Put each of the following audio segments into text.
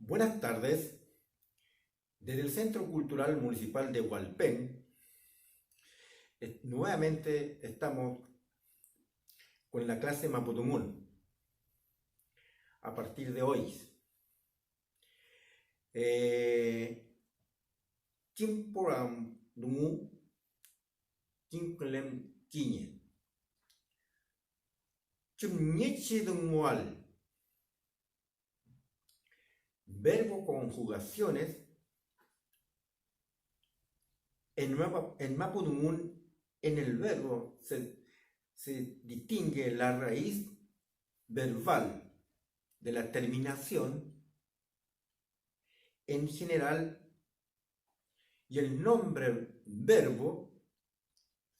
Buenas tardes. Desde el Centro Cultural Municipal de Hualpén, nuevamente estamos con la clase Mapudungún. A partir de hoy, Chimporam Dungu, Chimklem Quiñe, Chumñeche Dungual. Verbo conjugaciones. En Mapudungún, en el verbo se distingue la raíz verbal de la terminación en general y el nombre verbo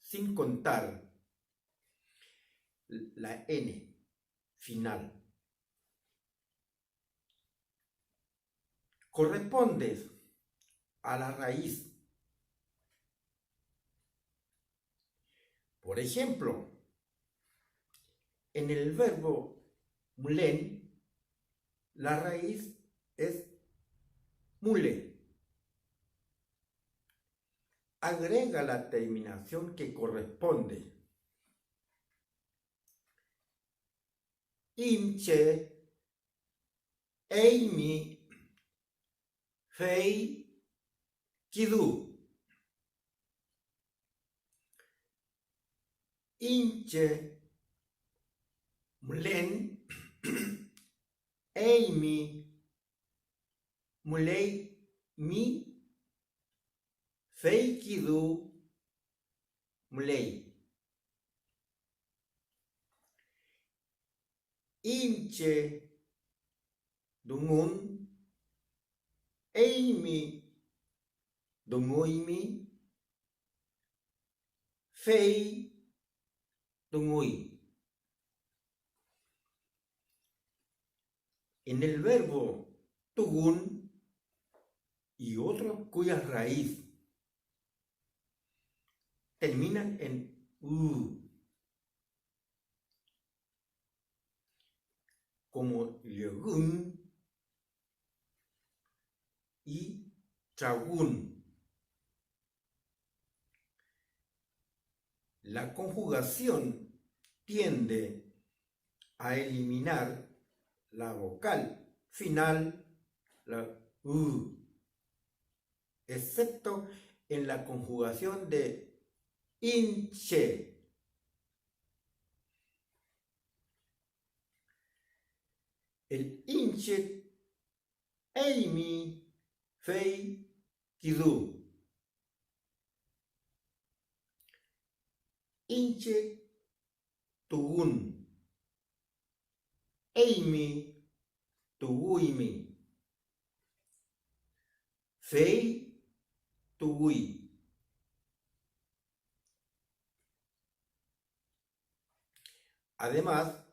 sin contar la N final. Corresponde a la raíz. Por ejemplo, en el verbo mulen, la raíz es mule. Agrega la terminación que corresponde. Imche, eimi, fei, kidu. Inche, mulen, eimi, mulei, mi, fei, kidu, mulei. Inche, dungun, eimi, dunguimi, fei, dungui. En el verbo tugun y otros cuya raíz terminan en u, como legun y tragun. La conjugación tiende a eliminar la vocal final, la u, excepto en la conjugación de inche. El inche, eimi, fei, kidu. Inche, tugun. Eimi, tuguimi. Fei, tugui. Además,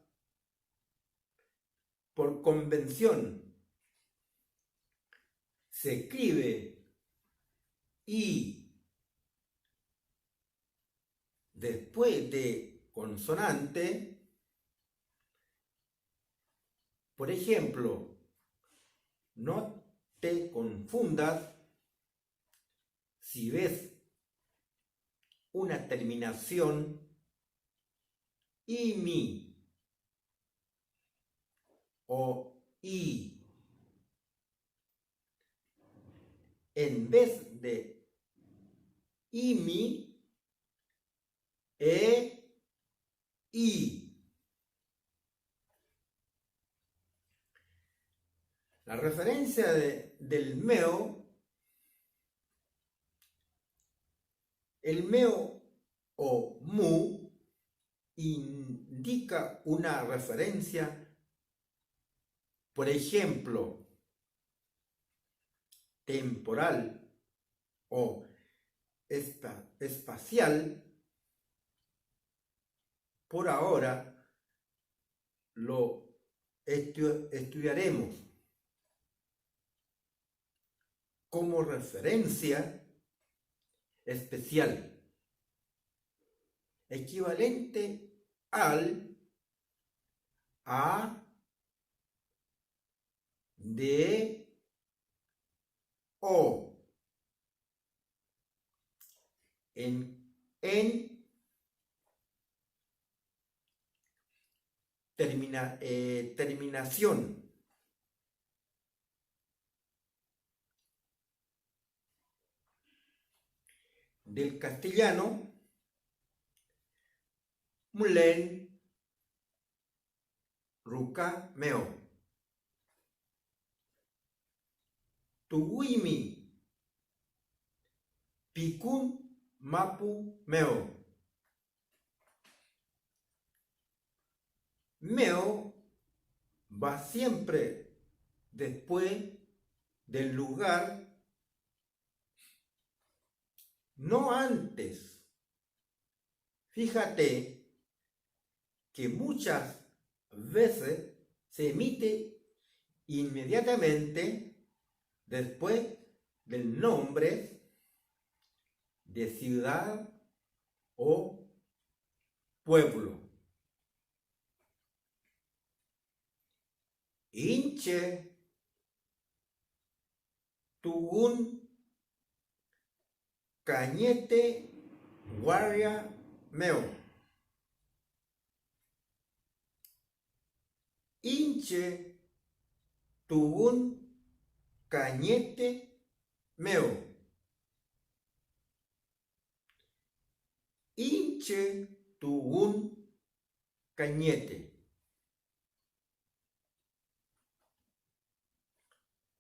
por convención, se escribe i después de consonante. Por ejemplo, no te confundas si ves una terminación imi o i. En vez de imi, i. La referencia del meo, el meo o mu, indica una referencia, por ejemplo, temporal o espacial. Por ahora lo estudiaremos como referencia especial, equivalente al a, de, O. En terminación. Del castellano, mulen, ruca, meo. Tuguimi, picun, mapu, meo. Meo va siempre después del lugar, no antes. Fíjate que muchas veces se emite inmediatamente después del nombre de ciudad o pueblo. Inche, tugun, cañete, guardia, meo. Inche, tugun, cañete, meo. Inche, tugun, cañete.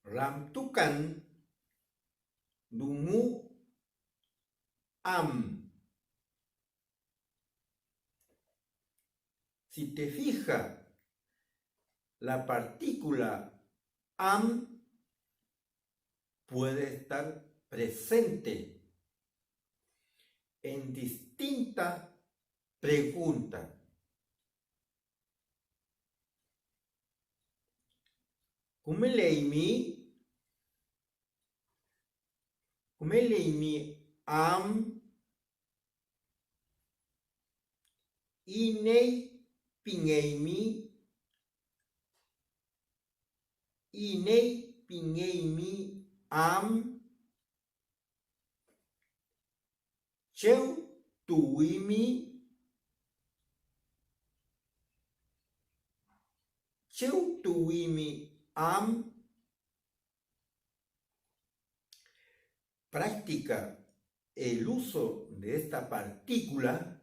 Ramtukan, dungu, am. Si te fijas, la partícula am puede estar presente en distintas preguntas. Kumeleimi am, inei pingeimi am, cheu tuimi am. Practica el uso de esta partícula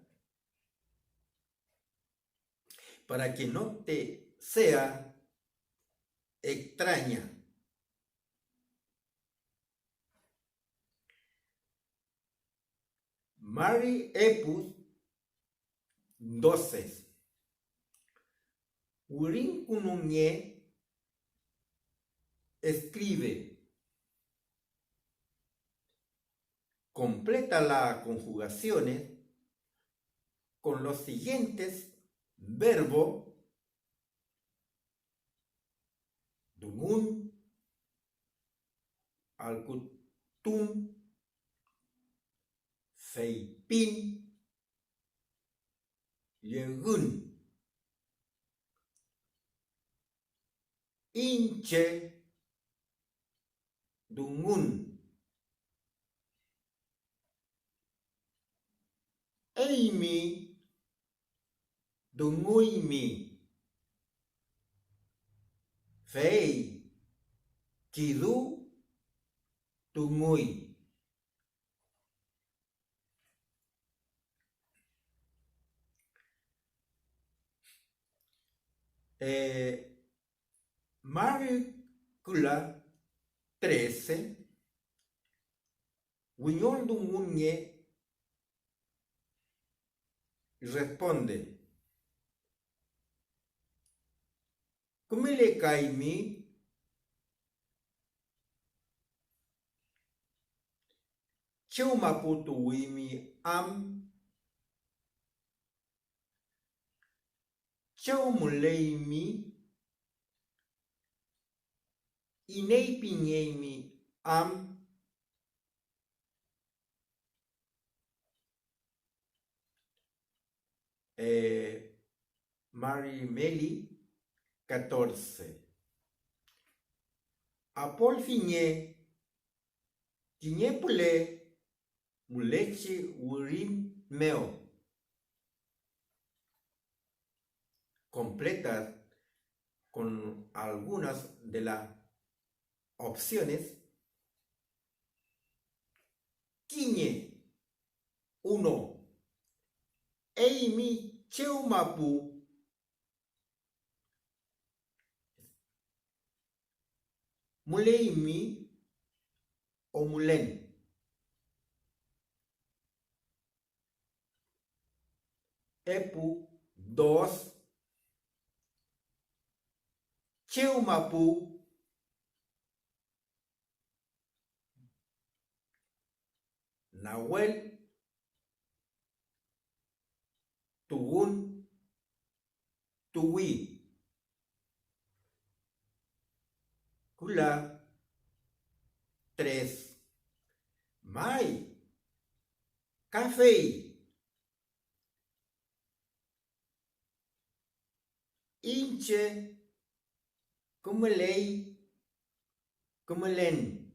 para que no te sea extraña. Mari Epus 12. Urin Kununye escribe. Completa las conjugaciones con los siguientes verbos: dungun, alkutum, feipin, yegun. Inche, dungun. Eimi, dunguimi. Fei, kidu, tungui. Maricula 13. Wiñol dungunye responde. Kumile kaimi, cheu maputu wimi am, cheu muleimi, inei piñeimi am, Marimeli 14. Apol Fiñé Tiñépule mulechi urim meo. Completas con algunas de las opciones. Quiñe 1. Eimi cheumapu. Muleimi o mulen. Epu 2. Cheumapu. Nahuel. Tugun. Tuwi. Kula 3. Mai. Café. Inche. Kumelei. Kumelen.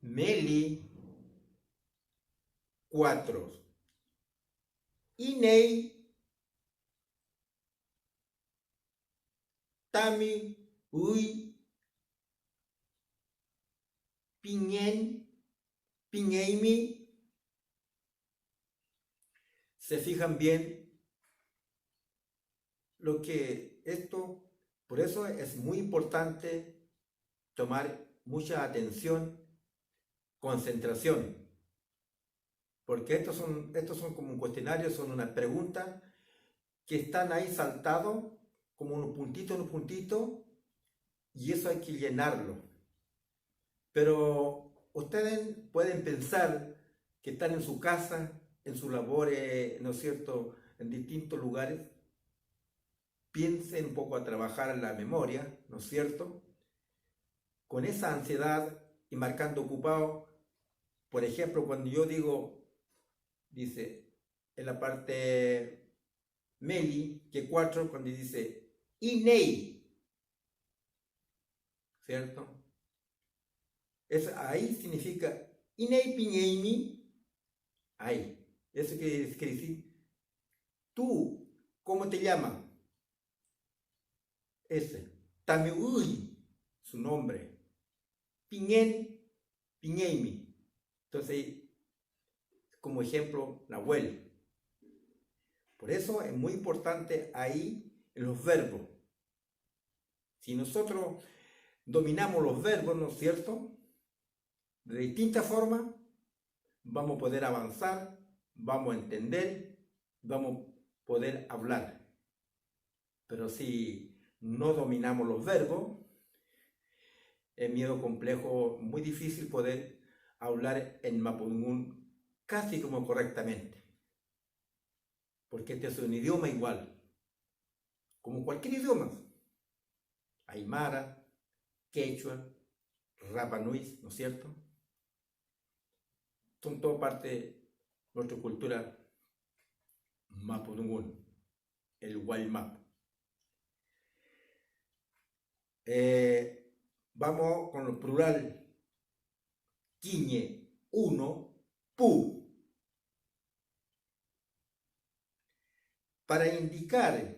Meli. 4. Inei. Tami. Ui. Piñen. Piñeimi. Se fijan bien lo que esto, por eso es muy importante tomar mucha atención, concentración, porque estos son como un cuestionario, son unas preguntas que están ahí saltados como unos puntitos, y eso hay que llenarlo. Pero ustedes pueden pensar que están en su casa, en sus labores, ¿no es cierto?, en distintos lugares. Piensen un poco a trabajar la memoria, ¿no es cierto?, con esa ansiedad y marcando ocupado. Por ejemplo, cuando yo digo, dice en la parte Meli, que 4, cuando dice Inei, ¿cierto? Ahí significa Inei Piñeimi, ahí. Eso quiere decir, tú, ¿cómo te llamas? Ese. Tamiui, su nombre. Piñen, Piñeimi. Entonces, como ejemplo, Nahuel. Por eso es muy importante ahí en los verbos. Si nosotros dominamos los verbos, ¿no es cierto?, de distintas formas, vamos a poder avanzar, vamos a entender, vamos a poder hablar. Pero si no dominamos los verbos, es miedo complejo, muy difícil poder hablar en mapudungún casi como correctamente. Porque este es un idioma igual, como cualquier idioma. Aymara, Quechua, Rapa Nui, ¿no es cierto? Son todo parte de nuestra cultura mapudungún, el Guaymap. Vamos con el plural. Quiñe 1, pu. Para indicar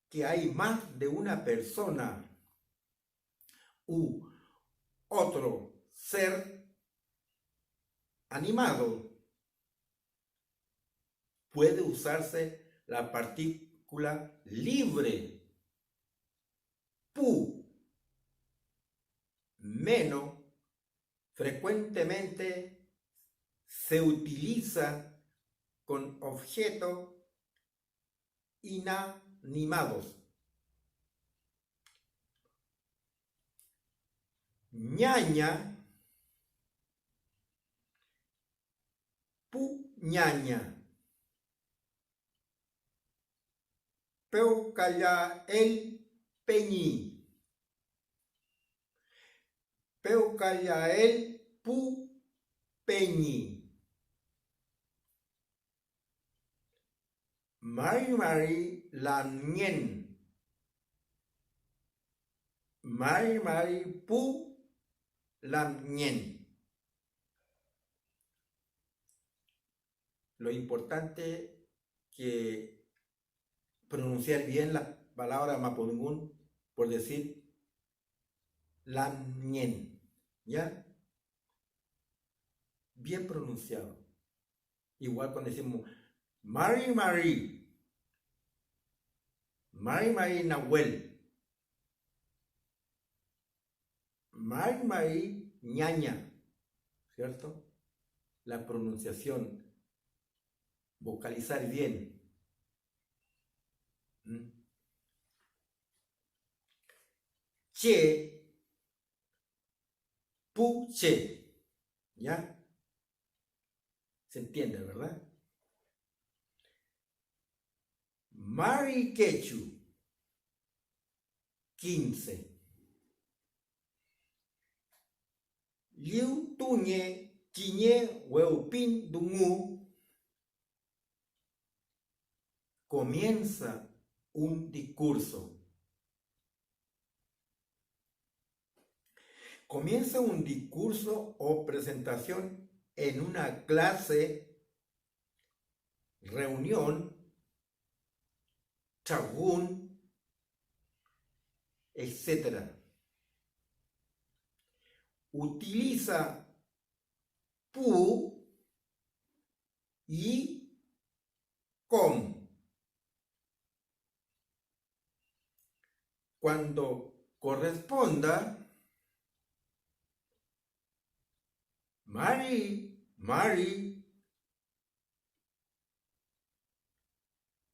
que hay más de una persona u otro ser animado, puede usarse la partícula libre, pu. Menos frecuentemente se utiliza con objetos inanimados. Ñaña, pu ñaña. Peucaya el peñi. Peucaya el pu peñi. Mari la nien. Mari pu lam ñen. Lo importante que pronunciar bien la palabra mapudungun por decir lam ñen, ¿ya? Bien pronunciado. Igual cuando decimos Mari Nahuel, Mari ñaña, ¿cierto? La pronunciación, vocalizar bien. Che, pu, che, ¿ya? Se entiende, ¿verdad? Mari Quechu, 15. Liu Tuñe, Quiñe, Hueupin, Dungu. Comienza un discurso. Comienza un discurso o presentación en una clase, reunión, chagún, etc. Utiliza pu y com. Cuando corresponda, Mari.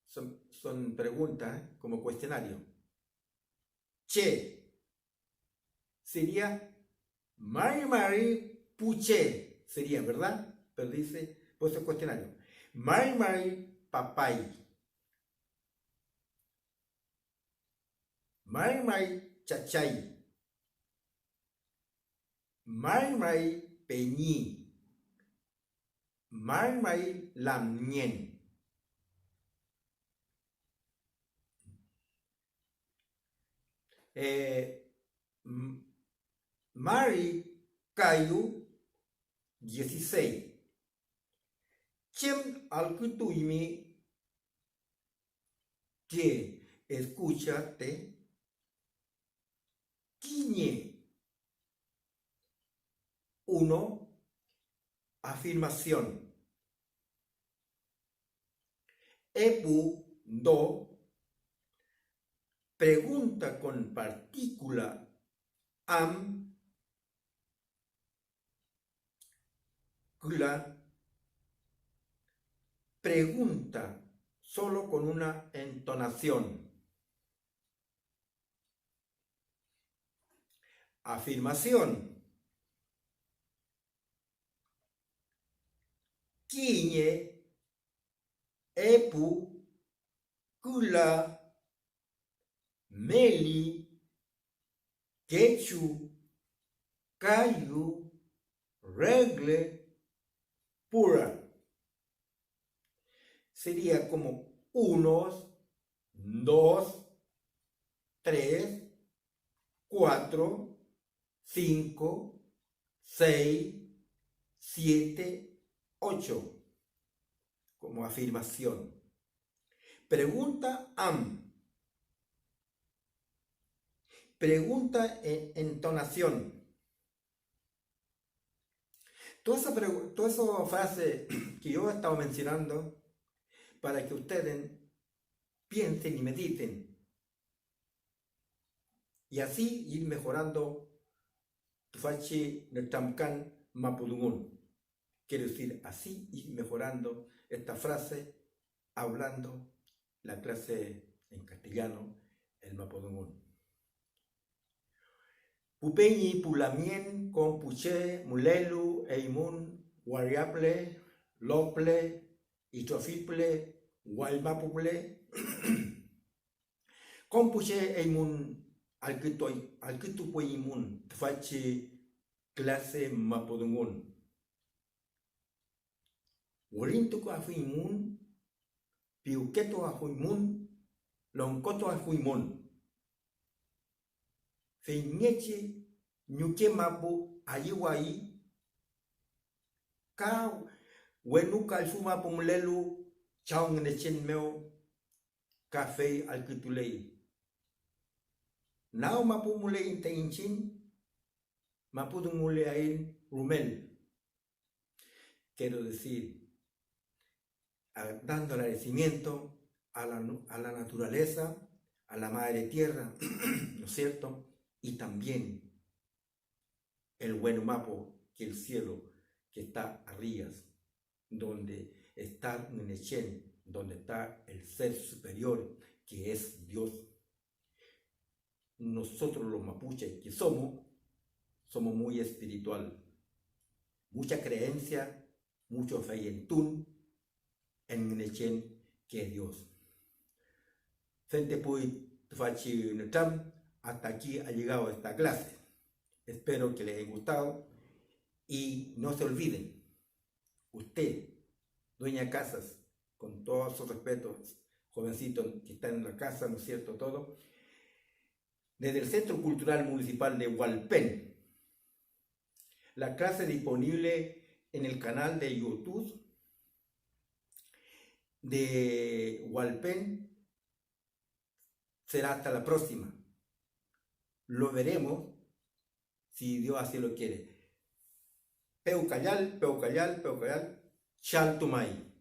Son preguntas como cuestionario. Che sería Mari Puche, sería, ¿verdad? Pero dice, pues es cuestionario. Mari Papay. Mari Chachay. Mari Peñi. Mari Lamnien. Mari Cayu 16. Chem Alcutuimi que escúchate. Quiñe 1. Afirmación. Epu 2. Pregunta con partícula am, pregunta solo con una entonación. Afirmación. Quiñe, epu, kula, meli, quechu, cayu, regle, pura. Sería como 1, 2, 3, 4, 5, 6, 7, 8. Como afirmación. Pregunta am. Pregunta en entonación. Toda esa frase que yo he estado mencionando para que ustedes piensen y mediten y así ir mejorando Tufachi Netamkan Mapudungun. Quiero decir, así ir mejorando esta frase hablando la clase en castellano, el Mapudungun. Pupeñi, Pulamien, Compuche, Mulelu, Eimun, Wariaple, Lople, Itrofiple, Walmapuple, Compuche, Eimun, Alquitupuimun, Tfachi, clase Mapudungun. Worintuko afuimun, Piuqueto afuimun, Loncoto afuimun. Feñeche, ñuque mapo, ayiwai, ka, wenuka alfuma pomulelu, chaung nechen meo, café alquitulei. Nao mapu mulei inte inchin, mapu mule ain rumel. Quiero decir, dando agradecimiento a la naturaleza, a la madre tierra, ¿no es cierto? Y también el buen mapo, que el cielo que está arriba, donde está Nenechen, donde está el ser superior, que es Dios. Nosotros los mapuches que somos muy espiritual, mucha creencia, mucho fe en Tun, en Nenechen, que es Dios. Hasta aquí ha llegado esta clase. Espero que les haya gustado y no se olviden, usted, dueña de casas, con todos sus respetos, jovencito que está en la casa, ¿no es cierto? Todo, desde el Centro Cultural Municipal de Hualpén, la clase disponible en el canal de YouTube de Hualpén será hasta la próxima. Lo veremos si Dios así lo quiere. Peucayal, Peucayal, Peucayal, Chaltumay.